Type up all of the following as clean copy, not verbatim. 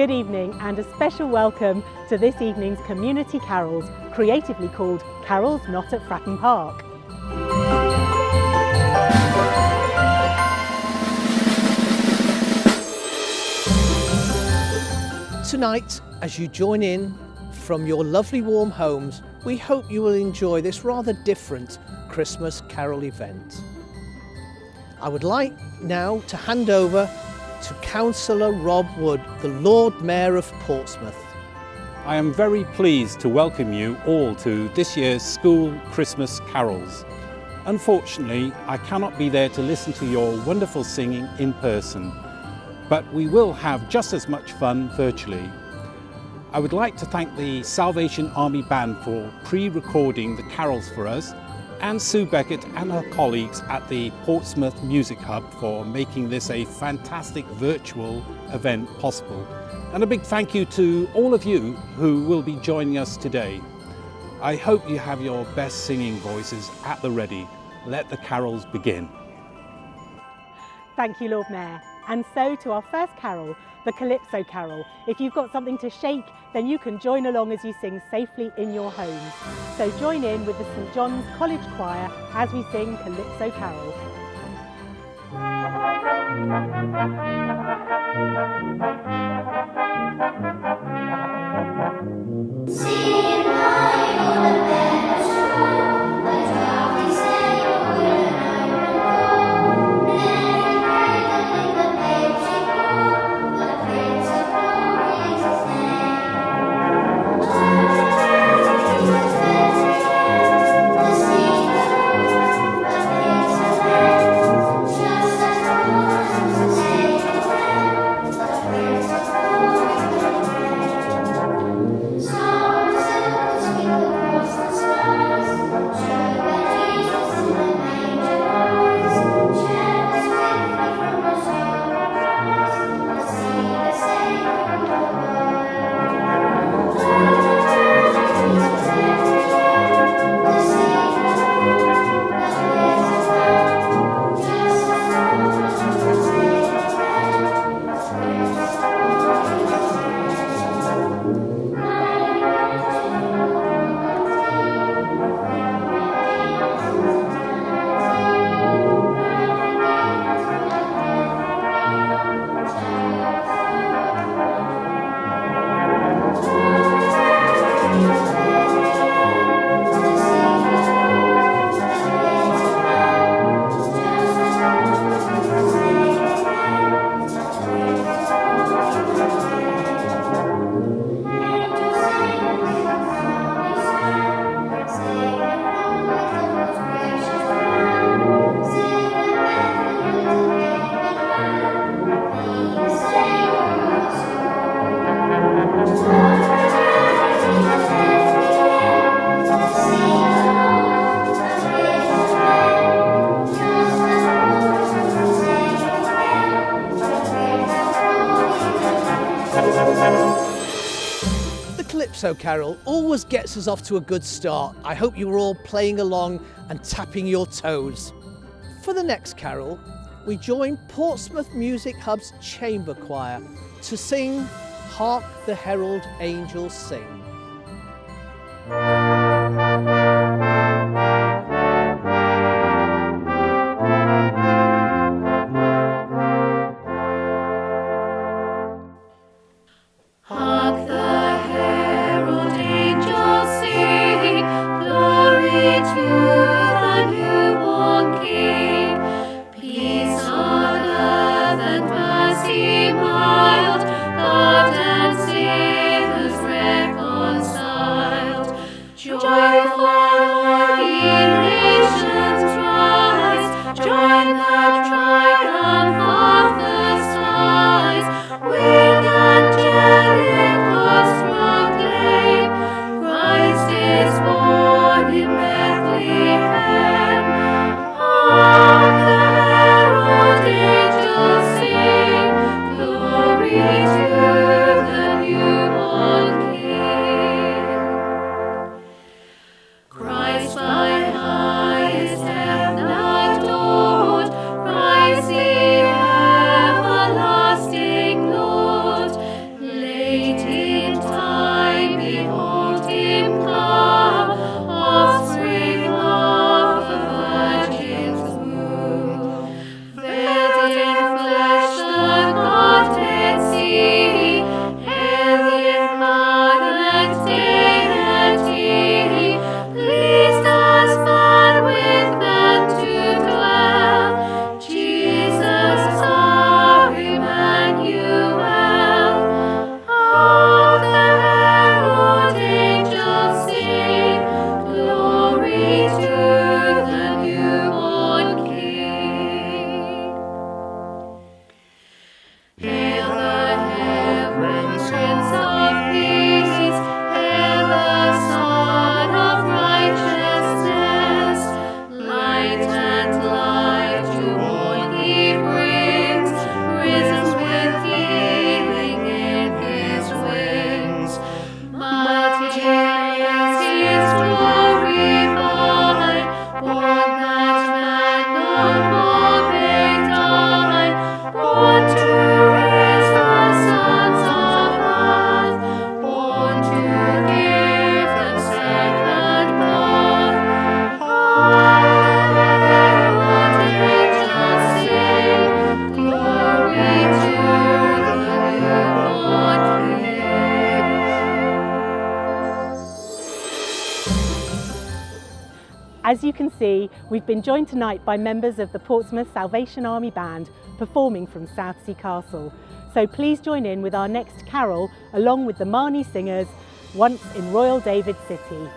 Good evening and a special welcome to this evening's community carols, creatively called Carols Not at Fratton Park. Tonight, as you join in from your lovely warm homes, we hope you will enjoy this rather different Christmas carol event. I would like now to hand over to Councillor Rob Wood, the Lord Mayor of Portsmouth. I am very pleased to welcome you all to this year's school Christmas carols. Unfortunately, I cannot be there to listen to your wonderful singing in person, but we will have just as much fun virtually. I would like to thank the Salvation Army Band for pre-recording the carols for us, and Sue Beckett and her colleagues at the Portsmouth Music Hub for making this a fantastic virtual event possible. And a big thank you to all of you who will be joining us today. I hope you have your best singing voices at the ready. Let the carols begin. Thank you, Lord Mayor. And so to our first carol, the Calypso carol. If you've got something to shake, then you can join along as you sing safely in your homes. So join in with the St John's College Choir as we sing Calypso carol. Calypso carol always gets us off to a good start. I hope you were all playing along and tapping your toes. For the next carol, we join Portsmouth Music Hub's Chamber Choir to sing Hark, the Herald Angels Sing. Mild, God and Savior's record. As you can see, we've been joined tonight by members of the Portsmouth Salvation Army Band performing from Southsea Castle. So please join in with our next carol along with the Marnie Singers, Once in Royal David City.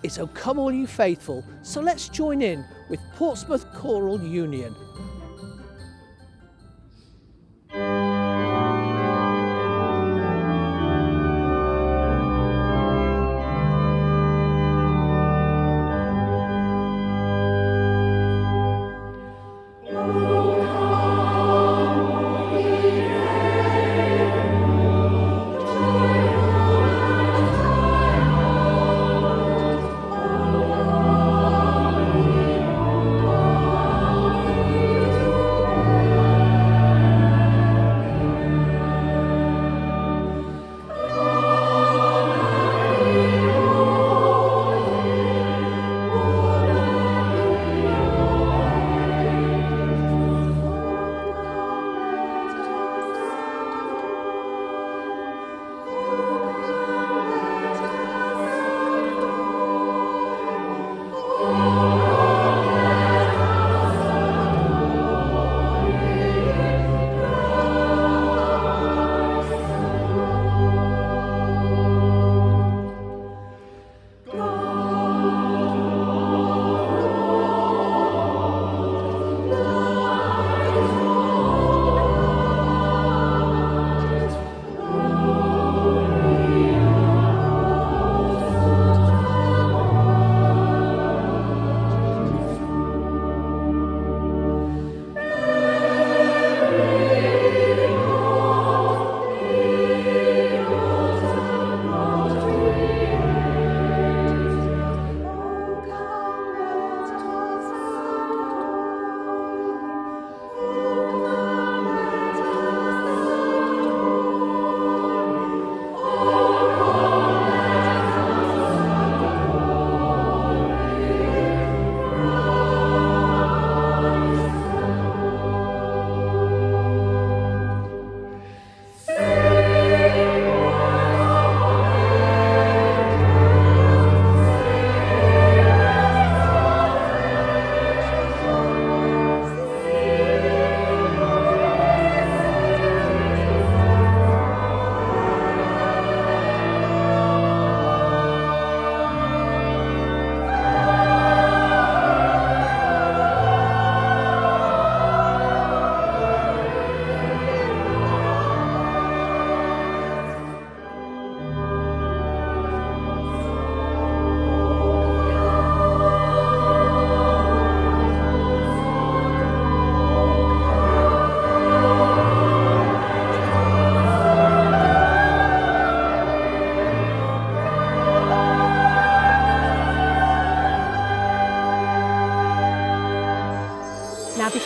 It's "O Come All You Faithful," so let's join in with Portsmouth Choral Union.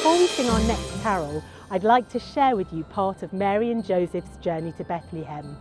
before we sing our next carol, I'd like to share with you part of Mary and Joseph's journey to Bethlehem.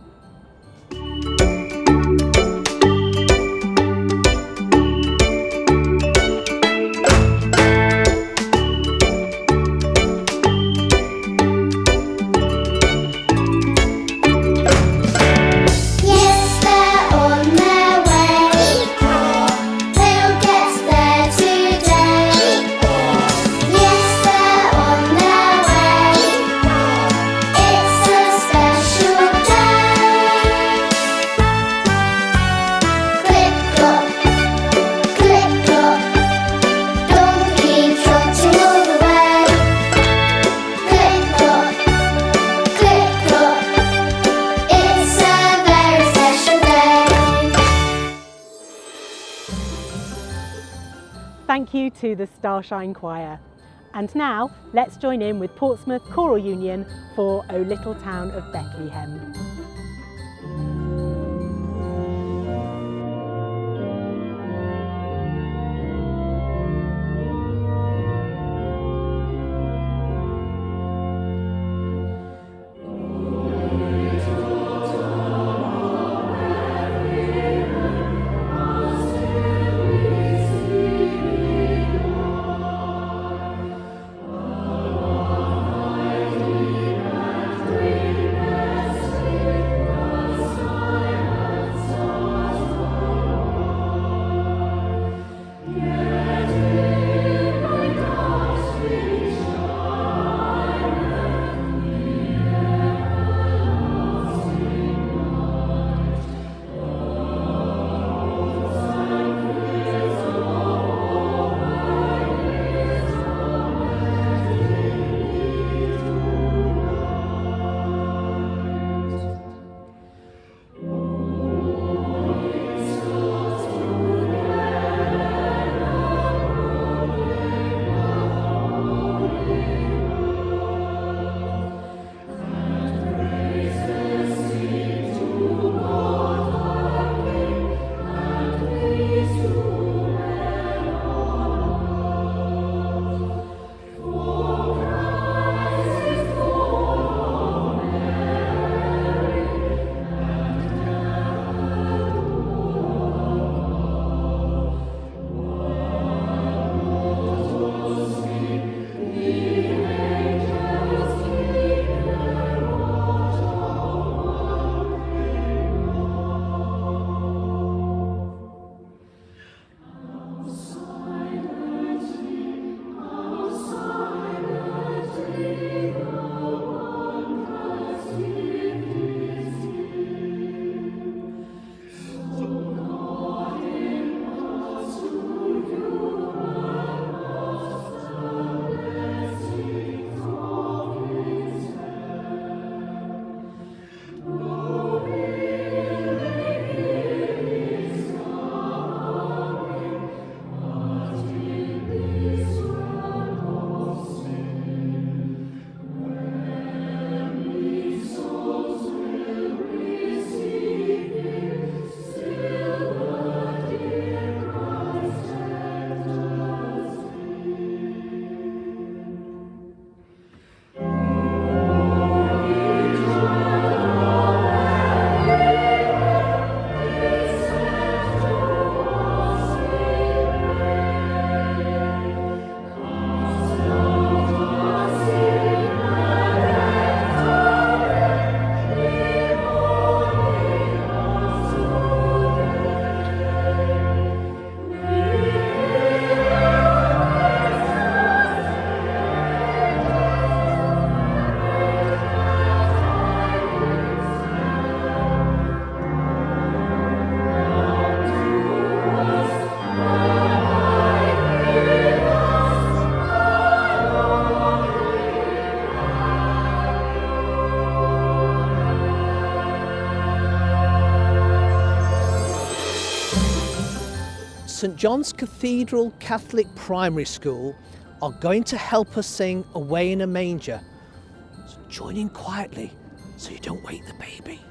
Thank you to the Starshine Choir. And now, let's join in with Portsmouth Choral Union for O Little Town of Bethlehem. St John's Cathedral Catholic Primary School are going to help us sing Away in a Manger. So join in quietly so you don't wake the baby.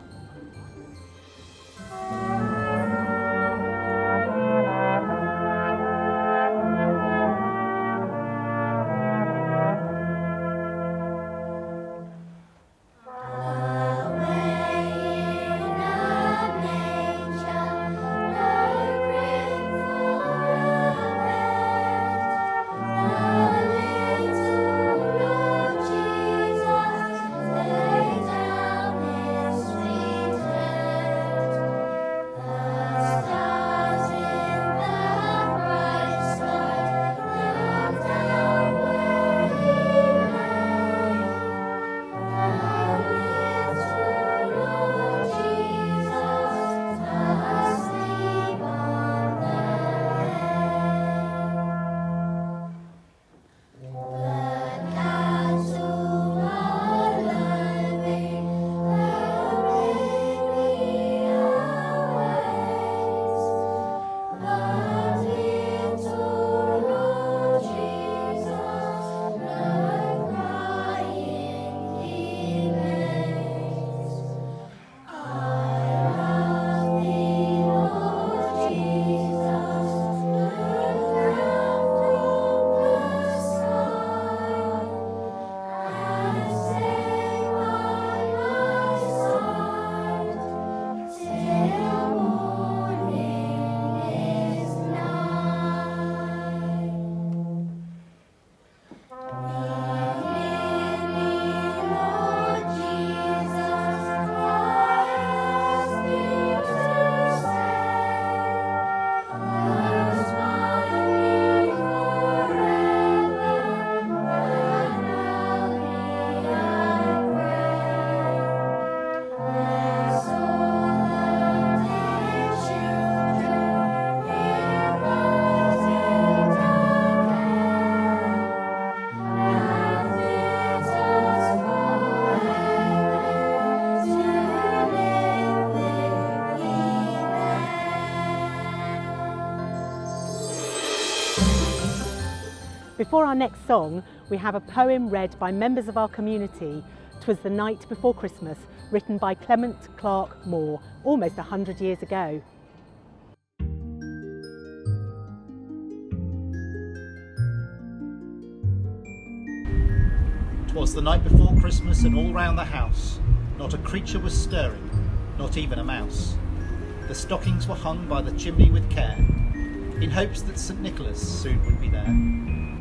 Before our next song, we have a poem read by members of our community, Twas the Night Before Christmas, written by Clement Clark Moore, almost 100 years ago. Twas the night before Christmas, and all round the house not a creature was stirring, not even a mouse. The stockings were hung by the chimney with care, in hopes that St. Nicholas soon would be there.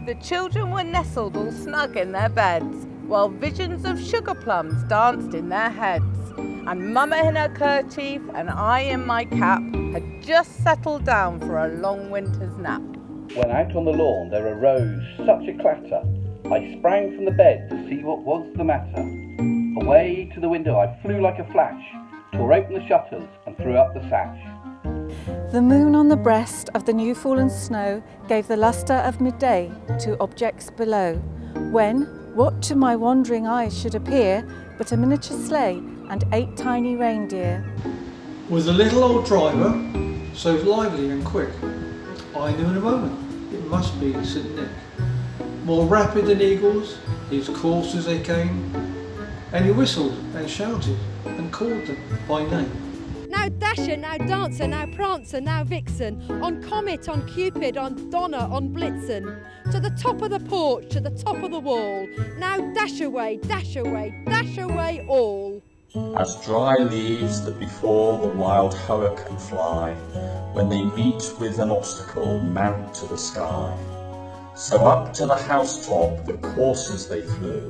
The children were nestled all snug in their beds, while visions of sugar plums danced in their heads. And Mama in her kerchief and I in my cap had just settled down for a long winter's nap. When out on the lawn there arose such a clatter, I sprang from the bed to see what was the matter. Away to the window I flew like a flash, tore open the shutters and threw up the sash. The moon on the breast of the new fallen snow gave the lustre of midday to objects below, when, what to my wandering eyes should appear but a miniature sleigh and 8 tiny reindeer. With a little old driver, so lively and quick, I knew in a moment it must be St. Nick. More rapid than eagles, his coursers they came, and he whistled and shouted and called them by name. Now Dasher, now Dancer, now Prancer, now Vixen, on Comet, on Cupid, on Donner, on Blitzen, to the top of the porch, to the top of the wall, now dash away, dash away, dash away all. As dry leaves that before the wild hoa can fly, when they meet with an obstacle, mount to the sky. So up to the housetop the coursers they flew,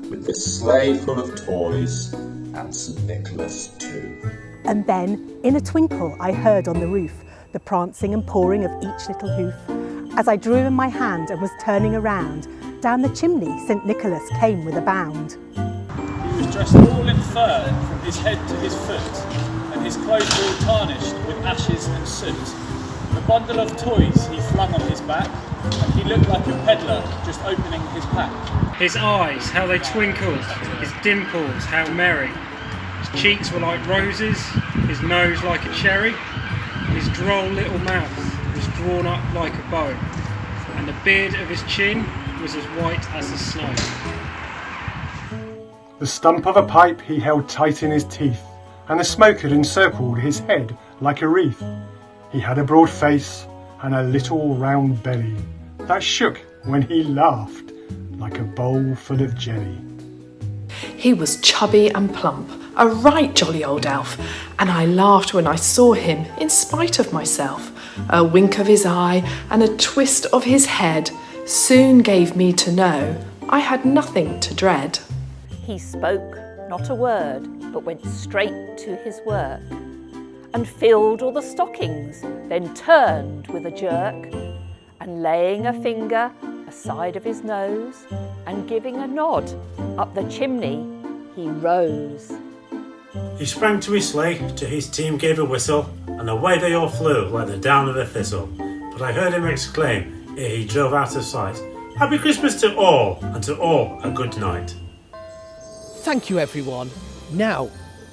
with the sleigh full of toys, and St. Nicholas too. And then, in a twinkle, I heard on the roof the prancing and pawing of each little hoof. As I drew in my hand and was turning around, down the chimney St. Nicholas came with a bound. He was dressed all in fur from his head to his foot, and his clothes were all tarnished with ashes and soot. The bundle of toys he flung on his back, and he looked like a peddler just opening his pack. His eyes, how they twinkled, his dimples, how merry. His cheeks were like roses, his nose like a cherry. His droll little mouth was drawn up like a bow, and the beard of his chin was as white as the snow. The stump of a pipe he held tight in his teeth, and the smoke had encircled his head like a wreath. He had a broad face and a little round belly that shook when he laughed like a bowl full of jelly. He was chubby and plump, a right jolly old elf, and I laughed when I saw him in spite of myself. A wink of his eye and a twist of his head soon gave me to know I had nothing to dread. He spoke not a word, but went straight to his work, and filled all the stockings, then turned with a jerk, and laying a finger aside of his nose, and giving a nod up the chimney, he rose. He sprang to his sleigh, to his team gave a whistle, and away they all flew like the down of a thistle. But I heard him exclaim, ere he drove out of sight, "Happy Christmas to all, and to all a good night." Thank you, everyone. Now,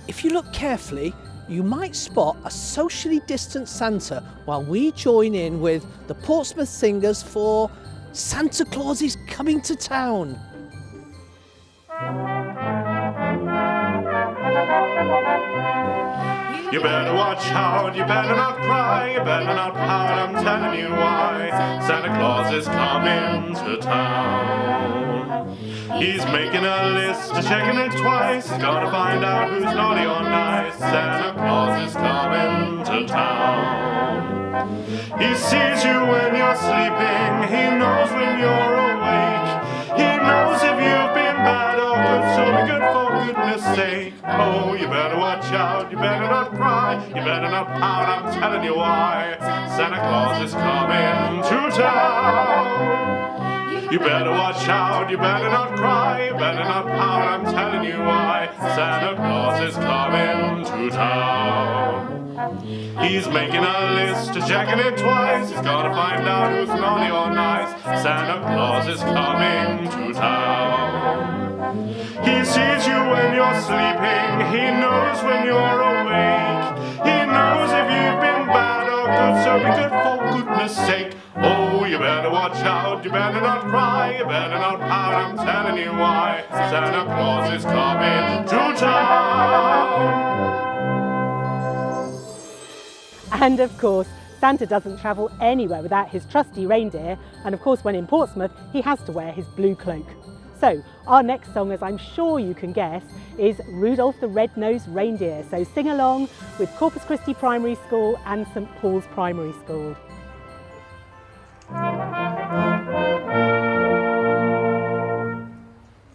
if you look carefully, you might spot a socially distant Santa while we join in with the Portsmouth Singers for Santa Claus is Coming to Town. You better watch out, you better not cry, you better not pout, I'm telling you why. Santa Claus is coming to town. He's making a list, checking it twice. He's gonna find out who's naughty or nice. Santa Claus is coming to town. He sees you when you're sleeping, he knows when you're awake. He knows if you've been bad or good, so be good for goodness sake. Oh, you better watch out, you better not cry, you better not pout, I'm telling you why. Santa Claus is coming to town. You better watch out, you better not cry, you better not pout, I'm telling you why. Santa Claus is coming to town. He's making a list, checking it twice. He's gonna find out who's naughty or nice. Santa Claus is coming to town. He sees you when you're sleeping, he knows when you're awake. He knows if you've been bad or good, so be good for goodness sake. Oh, you better watch out, you better not cry, you better not pout, I'm telling you why. Santa Claus is coming to town. And of course, Santa doesn't travel anywhere without his trusty reindeer, and of course when in Portsmouth he has to wear his blue cloak. So our next song, as I'm sure you can guess, is Rudolph the Red-Nosed Reindeer. So sing along with Corpus Christi Primary School and St Paul's Primary School.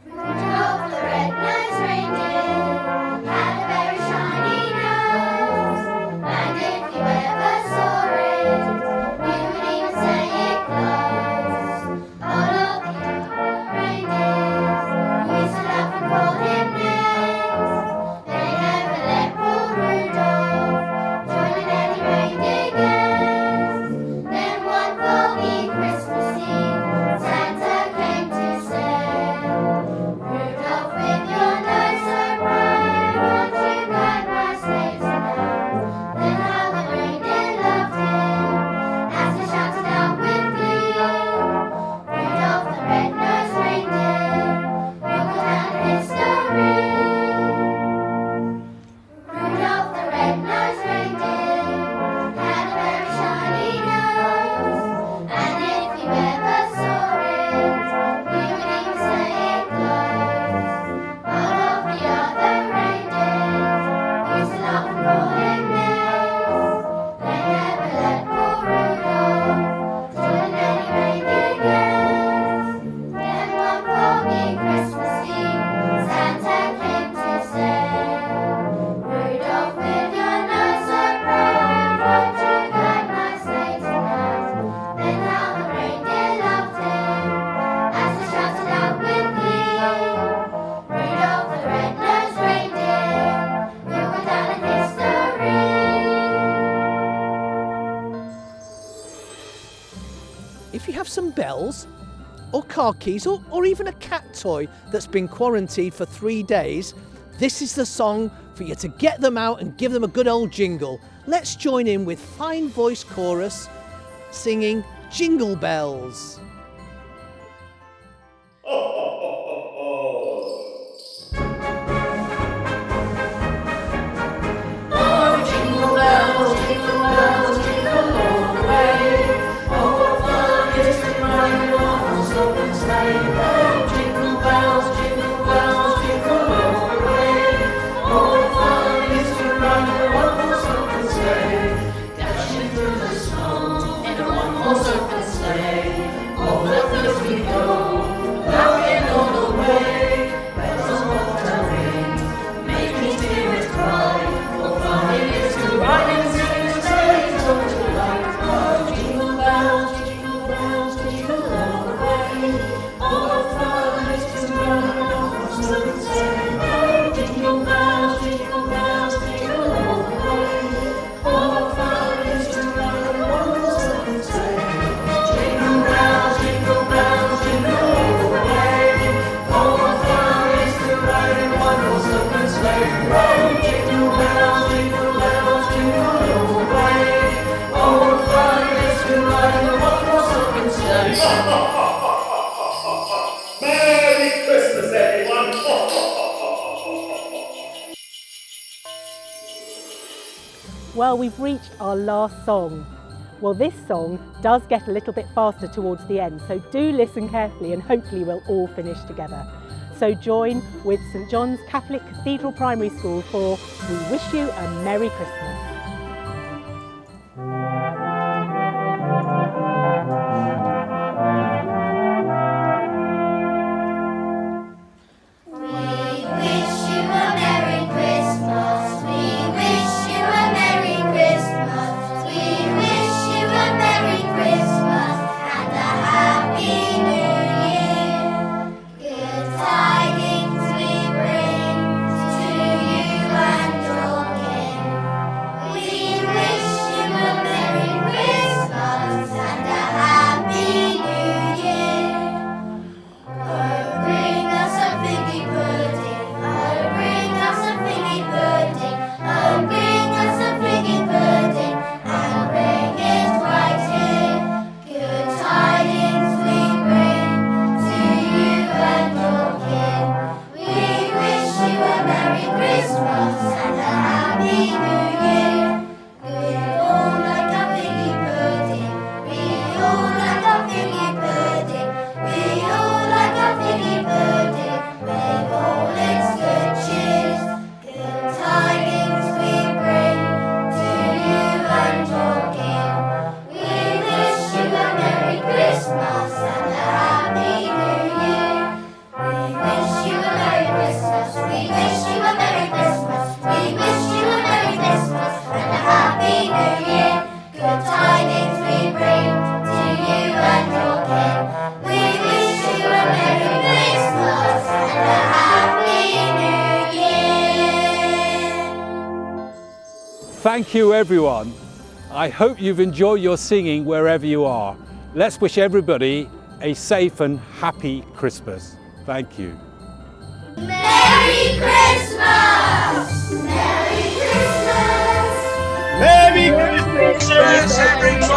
Rudolph the red-nosed reindeer had a very shiny nose, and if you ever saw it, you would even say it glows. All of the other reindeers used to laugh and call him names. They never let poor Rudolph join in any reindeer games. Then one foggy Christmas Eve, Santa came to say, Rudolph, with your nose so bright, won't you guide my sleigh tonight? Then how the reindeer loved him as he shouted out with glee, Rudolph the red-nosed reindeer, you'll go down in history. Rudolph the red-nosed reindeer had a very shiny nose, and if you ever saw it, you would even say it glows. All of the other reindeers used to laugh and call him names. They never let poor Rudolph join in any reindeer games. Then one foggy Christmas Eve, Santa came to say, Rudolph, with your nose so bright, won't you guide my sleigh tonight? Then how the reindeer loved him as he shouted out with glee, Rudolph the red-nosed reindeer, you'll go down in history. If you have some bells or car keys or even a cat toy that's been quarantined for 3 days, this is the song for you to get them out and give them a good old jingle. Let's join in with fine voice chorus singing Jingle Bells. Oh, jingle bells, jingle all the way. Oh, what fun it is to ride in a one-horse open sleigh. Oh, jingle bells, jingle all the way. Oh, what fun it is to ride in a one-horse open sleigh. Dashing through the snow in a one-horse open sleigh. Over the fields we go, laughing all the way. Bells on bobtail ring, making spirits bright. What fun it is to ride in singing sleighs over the light. Oh, jingle bells, jingle all the way. Oh, what fun it is to ride in a one-horse open sleigh. Oh, jingle bells, jingle all the way. Oh, what fun it is to ride in a one-horse open sleigh. Jingle bells, jingle all the way. Oh, what fun it is to ride in a one-horse open sleigh. Oh, jingle bells, jingle all the way. Oh, what fun it is to ride in a one-horse open sleigh. Merry Christmas, everyone! Well, we've reached our last song. Well, this song does get a little bit faster towards the end, so do listen carefully and hopefully we'll all finish together. So join with St John's Catholic Cathedral Primary School for We Wish You a Merry Christmas. We wish you a Merry Christmas. We wish you a Merry Christmas. We wish you a Merry Christmas and a Happy New Year. Good tidings we bring to you and your kin. We Thank you, everyone. I hope you've enjoyed your singing wherever you are. Let's wish everybody a safe and happy Christmas. Thank you. Merry Christmas! Merry Christmas! Merry Christmas, everybody!